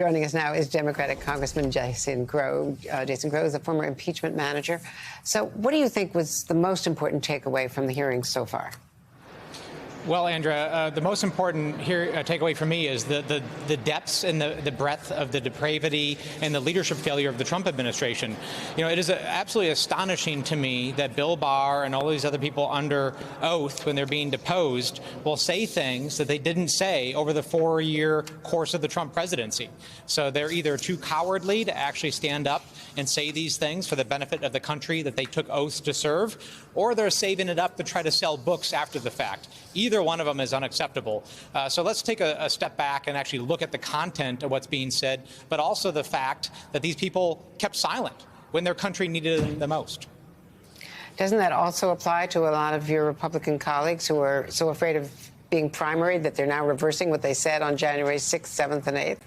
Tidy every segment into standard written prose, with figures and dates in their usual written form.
Joining us now is Democratic Congressman Jason Crow. Jason Crow is a former impeachment manager. So what do you think was the most important takeaway from the hearings so far? Well, Andrea, the most important takeaway for me is the depths and the breadth of the depravity and the leadership failure of the Trump administration. You know, it is absolutely astonishing to me that Bill Barr and all these other people under oath, when they're being deposed, will say things that they didn't say over the 4-year course of the Trump presidency. So they're either too cowardly to actually stand up and say these things for the benefit of the country that they took oaths to serve, or they're saving it up to try to sell books after the fact. Either one of them is unacceptable. So let's take a step back and actually look at the content of what's being said, but also the fact that these people kept silent when their country needed them the most. Doesn't that also apply to a lot of your Republican colleagues who are so afraid of being primaried that they're now reversing what they said on January 6th, 7th, and 8th?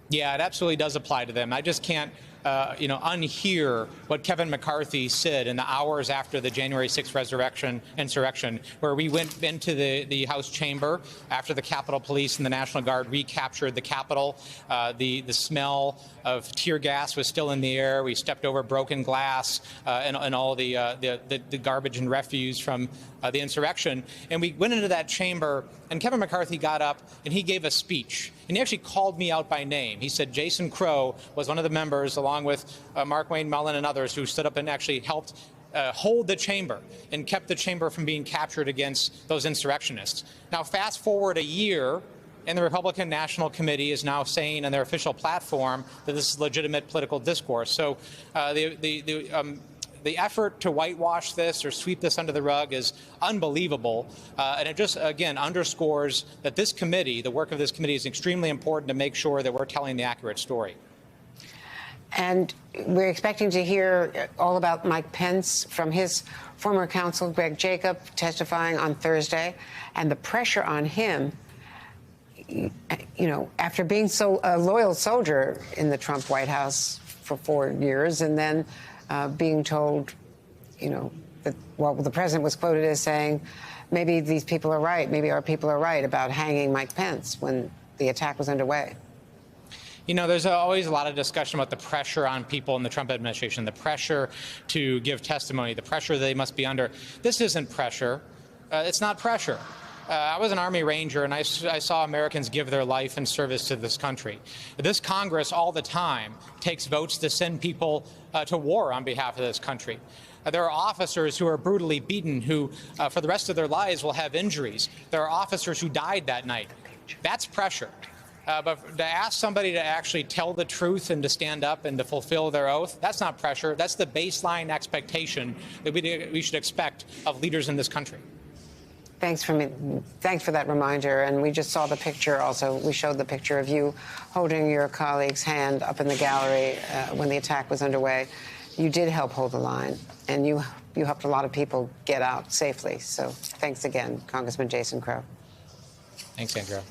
Yeah, it absolutely does apply to them. I just can't unhear what Kevin McCarthy said in the hours after the January 6th insurrection, where we went into the House chamber after the Capitol Police and the National Guard recaptured the Capitol. The smell of tear gas was still in the air. We stepped over broken glass and all the garbage and refuse from the insurrection. And we went into that chamber, and Kevin McCarthy got up and he gave a speech. And he actually called me out by name. He said Jason Crow was one of the members, along with Markwayne Mullin and others, who stood up and actually helped hold the chamber and kept the chamber from being captured against those insurrectionists. Now, fast forward a year, and the Republican National Committee is now saying on their official platform that this is legitimate political discourse. So the effort to whitewash this or sweep this under the rug is unbelievable. And it just, again, underscores that this committee, the work of this committee, is extremely important to make sure that we're telling the accurate story. And we're expecting to hear all about Mike Pence from his former counsel, Greg Jacob, testifying on Thursday, and the pressure on him, you know, after being a loyal soldier in the Trump White House for 4 years, and then being told, you know, that, well, the president was quoted as saying, maybe these people are right, maybe our people are right about hanging Mike Pence when the attack was underway. You know, there's always a lot of discussion about the pressure on people in the Trump administration, the pressure to give testimony, the pressure they must be under. This isn't pressure. It's not pressure. I was an Army Ranger, and I saw Americans give their life in service to this country. This Congress all the time takes votes to send people to war on behalf of this country. There are officers who are brutally beaten who, for the rest of their lives, will have injuries. There are officers who died that night. That's pressure. But to ask somebody to actually tell the truth and to stand up and to fulfill their oath, that's not pressure. That's the baseline expectation that we should expect of leaders in this country. Thanks for that reminder. And we just saw the picture also. We showed the picture of you holding your colleague's hand up in the gallery when the attack was underway. You did help hold the line, and you helped a lot of people get out safely. So thanks again, Congressman Jason Crow. Thanks, Andrea.